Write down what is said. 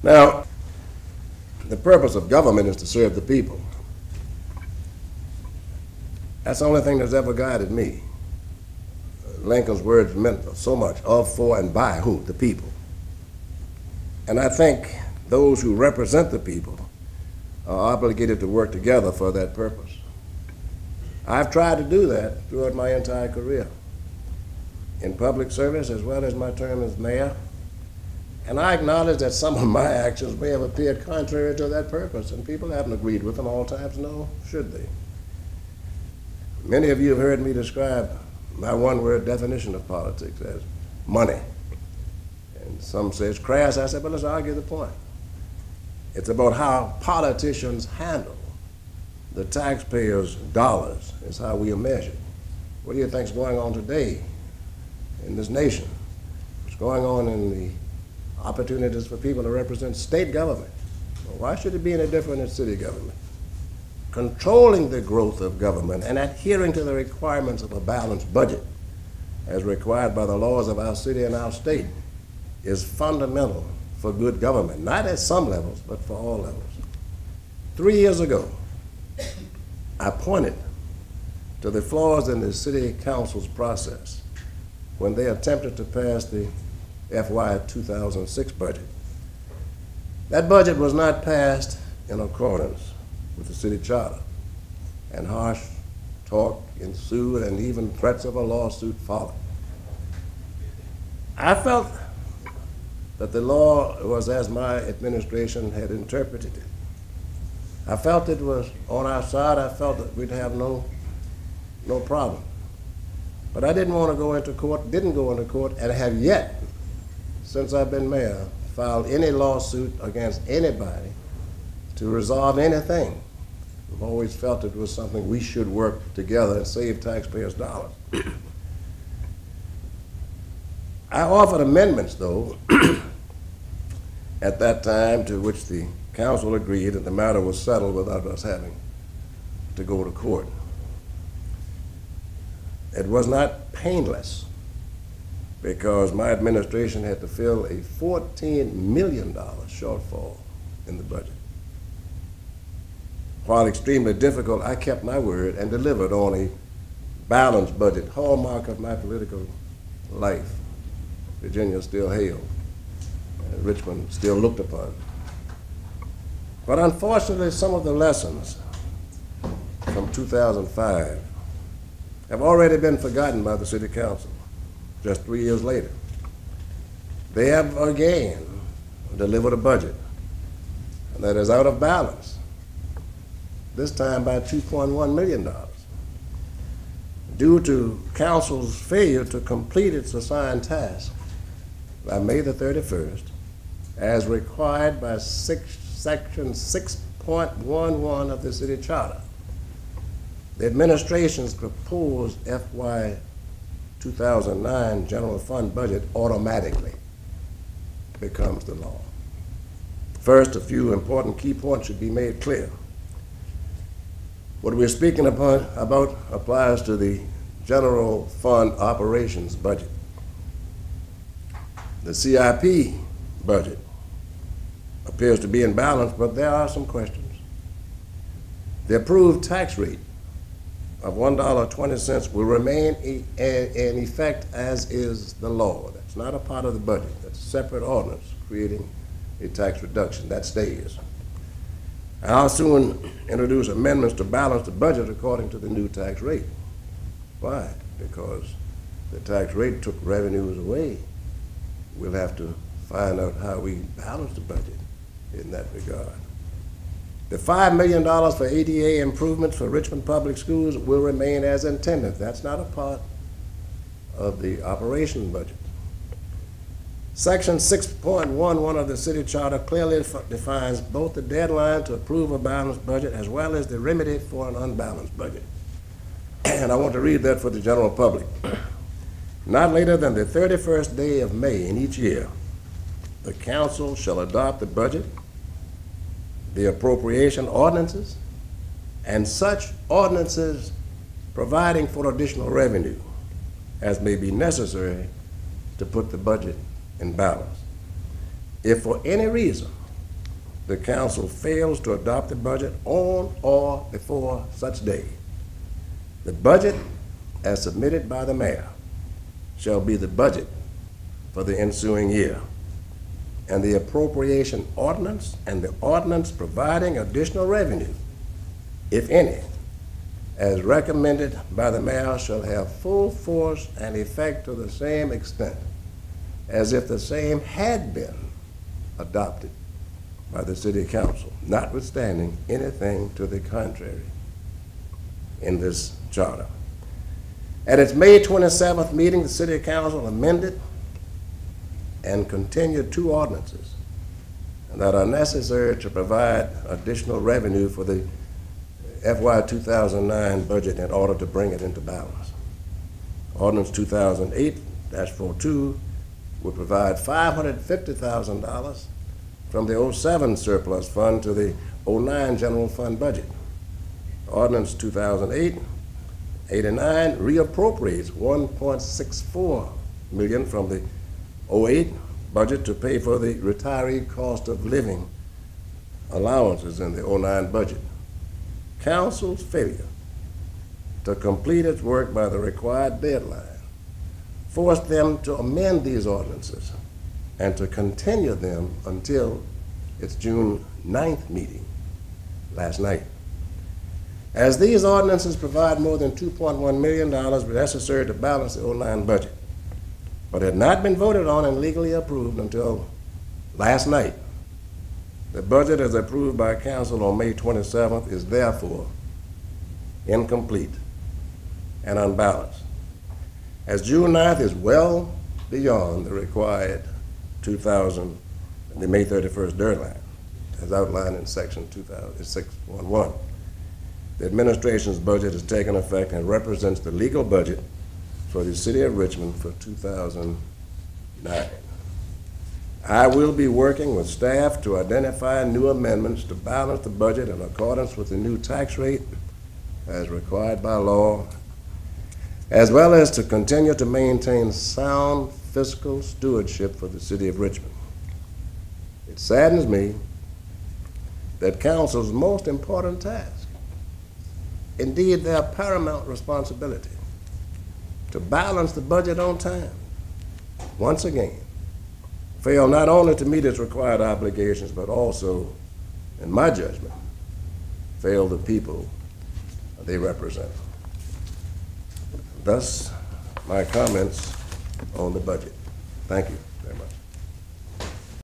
Now, the purpose of government is to serve the people. That's the only thing that's ever guided me. Lincoln's words meant so much: of, for, and by who? The people. And I think those who represent the people are obligated to work together for that purpose. I've tried to do that throughout my entire career, in public service as well as my term as mayor. And I acknowledge that some of my actions may have appeared contrary to that purpose, and people haven't agreed with them all times, nor should they. Many of you have heard me describe my one-word definition of politics as money. And some say it's crass. I said, well, let's argue the point. It's about how politicians handle the taxpayers' dollars is how we are measured. What do you think is going on today in this nation? What's going on in the opportunities for people to represent state government? Well, why should it be any different in city government? Controlling the growth of government and adhering to the requirements of a balanced budget as required by the laws of our city and our state is fundamental for good government, not at some levels, but for all levels. 3 years ago, I pointed to the flaws in the city council's process when they attempted to pass the FY2006 budget. That budget was not passed in accordance with the city charter, and harsh talk ensued and even threats of a lawsuit followed. I felt that the law was as my administration had interpreted it. I felt it was on our side. I felt that we'd have no problem. But I didn't want to go into court, didn't go into court, and have yet, since I've been mayor, filed any lawsuit against anybody to resolve anything. I've always felt it was something we should work together and save taxpayers' dollars. I offered amendments, though, at that time, to which the council agreed, and the matter was settled without us having to go to court. It was not painless, because my administration had to fill a $14 million shortfall in the budget. While extremely difficult, I kept my word and delivered on a balanced budget, hallmark of my political life. Virginia still hailed, and Richmond still looked upon. But unfortunately, some of the lessons from 2005 have already been forgotten by the City Council just 3 years later. They have again delivered a budget that is out of balance, this time by $2.1 million, due to Council's failure to complete its assigned task by May the 31st, as required by Section 6.11 of the City Charter. The administration's proposed FY 2009 general fund budget automatically becomes the law. First, a few important key points should be made clear. What we're speaking about applies to the general fund operations budget. The CIP budget appears to be in balance, but there are some questions. The approved tax rate of $1.20 will remain in effect as is the law. That's not a part of the budget. That's a separate ordinance creating a tax reduction. That stays. I'll soon introduce amendments to balance the budget according to the new tax rate. Why? Because the tax rate took revenues away. We'll have to find out how we balance the budget in that regard. The $5 million for ADA improvements for Richmond Public Schools will remain as intended. That's not a part of the operation budget. Section 6.11 of the City Charter clearly defines both the deadline to approve a balanced budget as well as the remedy for an unbalanced budget. And I want to read that for the general public. Not later than the 31st day of May in each year, the council shall adopt the budget, the appropriation ordinances, and such ordinances providing for additional revenue as may be necessary to put the budget in balance. If for any reason the council fails to adopt the budget on or before such day, the budget as submitted by the mayor shall be the budget for the ensuing year, and the appropriation ordinance and the ordinance providing additional revenue, if any, as recommended by the mayor shall have full force and effect to the same extent as if the same had been adopted by the city council, notwithstanding anything to the contrary in this charter. At its May 27th meeting, the city council amended and continued two ordinances that are necessary to provide additional revenue for the FY2009 budget in order to bring it into balance. Ordinance 2008-42 would provide $550,000 from the 07 surplus fund to the 09 general fund budget. Ordinance 2008-89 reappropriates $1.64 million from the 08 budget to pay for the retiree cost of living allowances in the 09 budget. Council's failure to complete its work by the required deadline forced them to amend these ordinances and to continue them until its June 9th meeting last night. As these ordinances provide more than $2.1 million necessary to balance the 09 budget, but had not been voted on and legally approved until last night, the budget as approved by council on May 27th is therefore incomplete and unbalanced, as June 9th is well beyond the required the May 31st deadline, as outlined in section 611. The administration's budget has taken effect and represents the legal budget for the city of Richmond for 2009. I will be working with staff to identify new amendments to balance the budget in accordance with the new tax rate as required by law, as well as to continue to maintain sound fiscal stewardship for the city of Richmond. It saddens me that council's most important task, indeed their paramount responsibility, to balance the budget on time, once again, fail not only to meet its required obligations, but also, in my judgment, fail the people they represent. Thus, my comments on the budget. Thank you very much.